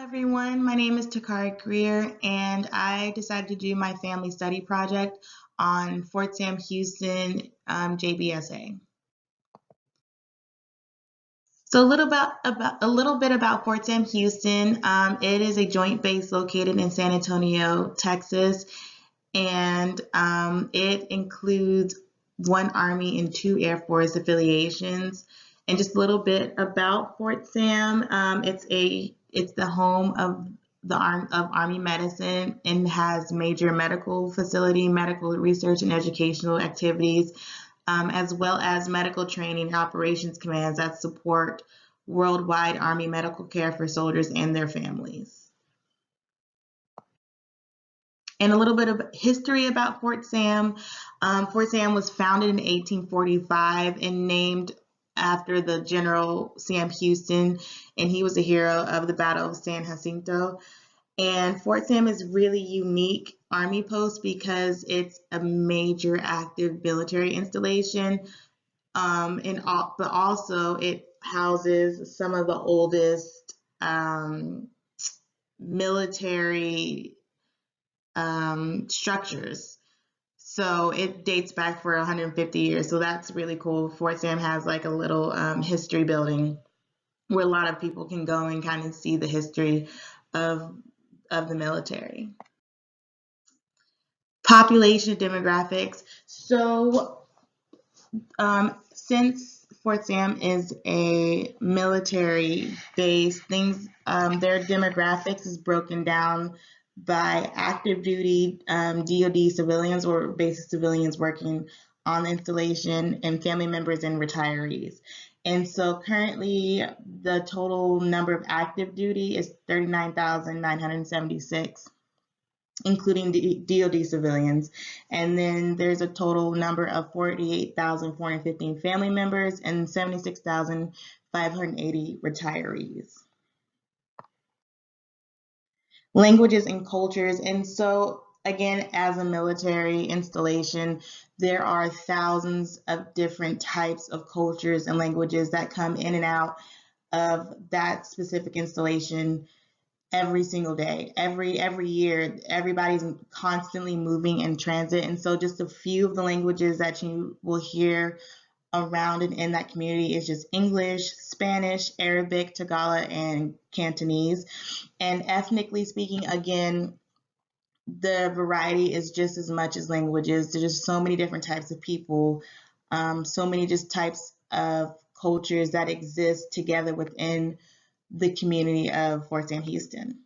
Everyone. My name is Takari Greer, and I decided to do my family study project on Fort Sam Houston JBSA. So a little bit about Fort Sam Houston. It is a joint base located in San Antonio, Texas, and it includes one Army and two Air Force affiliations. And just a little bit about Fort Sam. It's the home of Army medicine and has major medical facility, medical research and educational activities, as well as medical training and operations commands that support worldwide Army medical care for soldiers and their families. And a little bit of history about Fort Sam. Fort Sam was founded in 1845 and named after the General Sam Houston, and he was a hero of the Battle of San Jacinto. And Fort Sam is really unique Army post because it's a major active military installation, but also it houses some of the oldest military structures. So it dates back for 150 years. So that's really cool. Fort Sam has like a little history building where a lot of people can go and kind of see the history of the military. Population demographics. So since Fort Sam is a military base, their demographics is broken down by active duty DoD civilians or basic civilians working on the installation and family members and retirees. And so currently the total number of active duty is 39,976, including DoD civilians. And then there's a total number of 48,415 family members and 76,580 retirees. Languages and cultures. And so again, as a military installation, there are thousands of different types of cultures and languages that come in and out of that specific installation every single day, every year. Everybody's constantly moving in transit, and so just a few of the languages that you will hear around and in that community is just English, Spanish, Arabic, Tagalog, and Cantonese. And ethnically speaking, again, the variety is just as much as languages. There's just so many different types of people, so many just types of cultures that exist together within the community of Fort Sam Houston.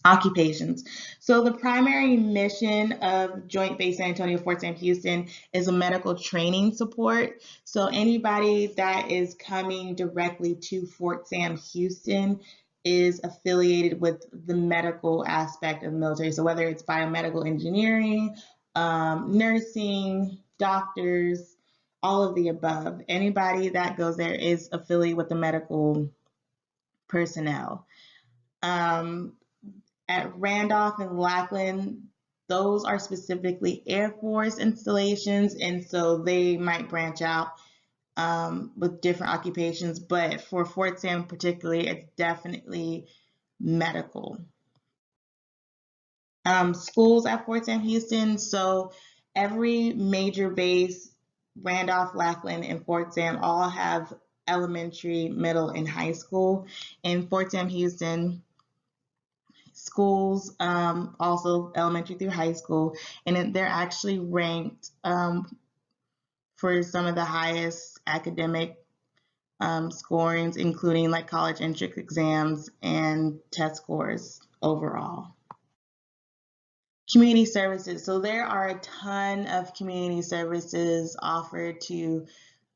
Occupations. So the primary mission of Joint Base San Antonio Fort Sam Houston is a medical training support. So anybody that is coming directly to Fort Sam Houston is affiliated with the medical aspect of the military. So whether it's biomedical engineering, nursing, doctors, all of the above. Anybody that goes there is affiliated with the medical personnel. At Randolph and Lackland, those are specifically Air Force installations, and so they might branch out with different occupations. But for Fort Sam particularly, it's definitely medical. Schools at Fort Sam Houston. So every major base, Randolph, Lackland, and Fort Sam all have elementary, middle, and high school. In Fort Sam Houston, schools, also elementary through high school, and they're actually ranked for some of the highest academic scorings, including like college entrance exams and test scores overall. Community services. So there are a ton of community services offered to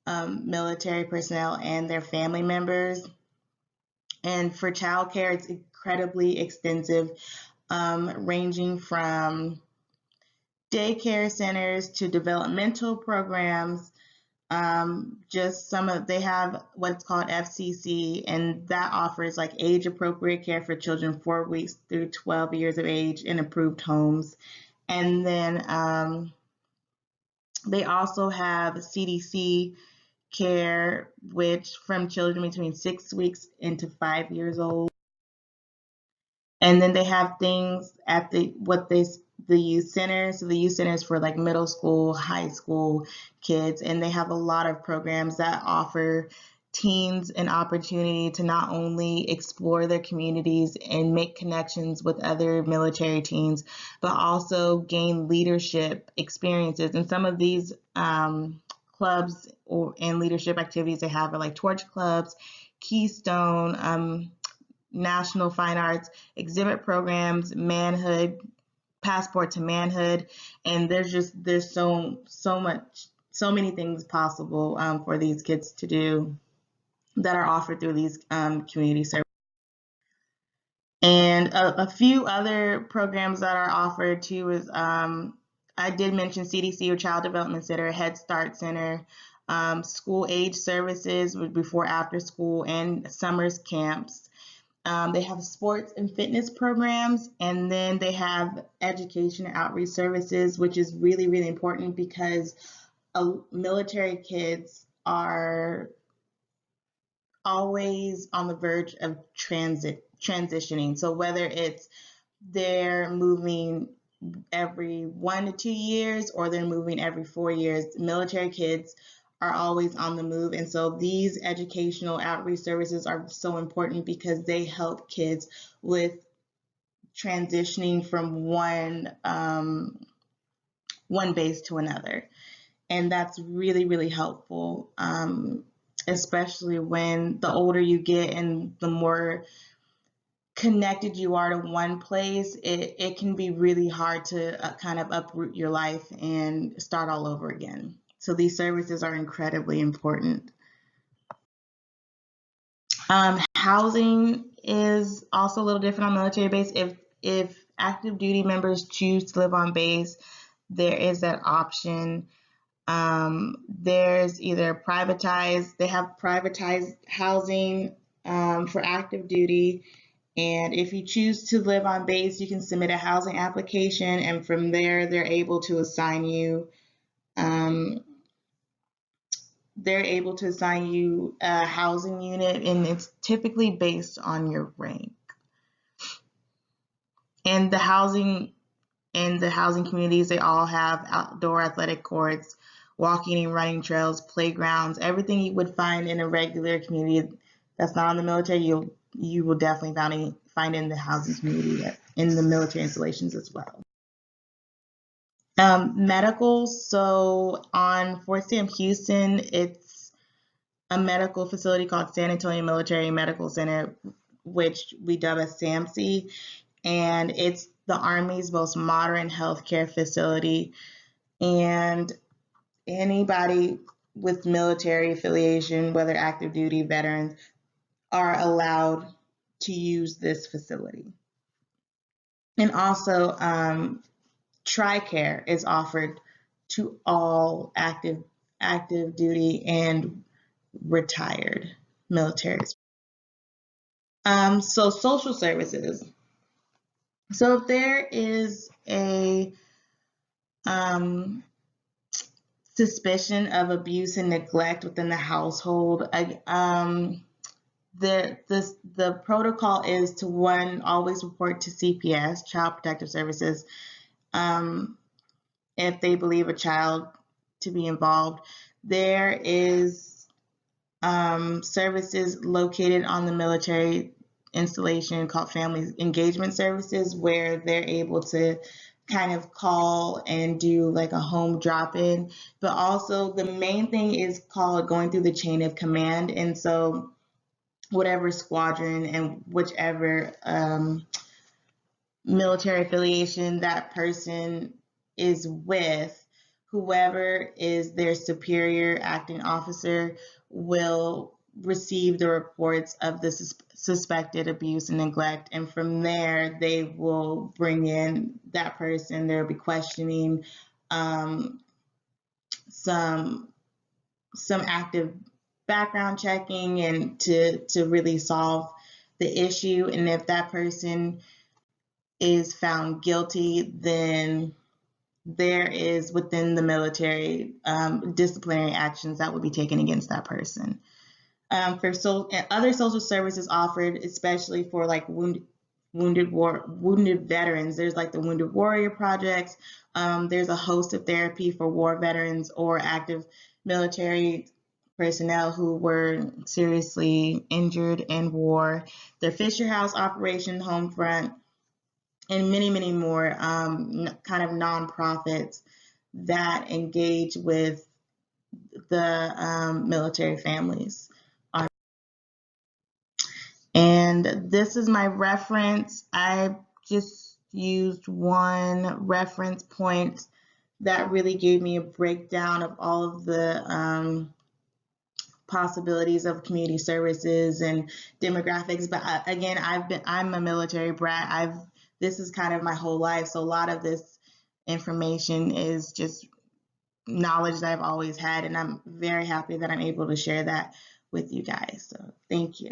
military personnel and their family members. And for childcare, it's incredibly extensive, ranging from daycare centers to developmental programs. They have what's called FCC, and that offers like age appropriate care for children 4 weeks through 12 years of age in approved homes. And then they also have CDC care, which from children between 6 weeks into 5 years old. And then they have things at the youth center. So the youth center is for like middle school, high school kids, and they have a lot of programs that offer teens an opportunity to not only explore their communities and make connections with other military teens, but also gain leadership experiences. And some of these clubs and leadership activities they have are like Torch Clubs, Keystone, National Fine Arts, exhibit programs, manhood, passport to manhood, and there's so many things possible for these kids to do that are offered through these community services. And a few other programs that are offered too is I did mention CDC or Child Development Center, Head Start Center, school age services before after school, and summers camps. They have sports and fitness programs, and then they have education and outreach services, which is really, really important because military kids are always on the verge of transitioning. So whether it's they're moving every 1 to 2 years or they're moving every 4 years, military kids are always on the move. And so these educational outreach services are so important because they help kids with transitioning from one base to another. And that's really, really helpful, especially when the older you get and the more connected you are to one place, it can be really hard to kind of uproot your life and start all over again. So these services are incredibly important. Housing is also a little different on military base. If active duty members choose to live on base, there is that option. There's either they have privatized housing for active duty. And if you choose to live on base, you can submit a housing application, and from there, they're able to assign you a housing unit, and it's typically based on your rank. And the housing communities, they all have outdoor athletic courts, walking and running trails, playgrounds, everything you would find in a regular community that's not in the military, you will definitely find in the housing community, in the military installations as well. Medical, so on Fort Sam Houston, it's a medical facility called San Antonio Military Medical Center, which we dub as SAMC, and it's the Army's most modern healthcare facility. And anybody with military affiliation, whether active duty, veterans, are allowed to use this facility. And also, TRICARE is offered to all active duty and retired military. So social services. So if there is a suspicion of abuse and neglect within the household, the protocol is to always report to CPS, Child Protective Services, if they believe a child to be involved. There is services located on the military installation called Family Engagement Services, where they're able to kind of call and do like a home drop-in. But also the main thing is called going through the chain of command. And so whatever squadron and whichever military affiliation that person is with, whoever is their superior acting officer will receive the reports of the suspected abuse and neglect, and from there they will bring in that person. They'll be questioning, some active background checking, and to really solve the issue. And if that person is found guilty, then there is within the military disciplinary actions that would be taken against that person. For other social services offered, especially for like wounded veterans, there's like the Wounded Warrior Projects. There's a host of therapy for war veterans or active military personnel who were seriously injured in war. The Fisher House Operation Homefront, and many, many more kind of nonprofits that engage with the military families. And this is my reference. I just used one reference point that really gave me a breakdown of all of the possibilities of community services and demographics. But again, I'm a military brat. This is kind of my whole life. So a lot of this information is just knowledge that I've always had, and I'm very happy that I'm able to share that with you guys. So thank you.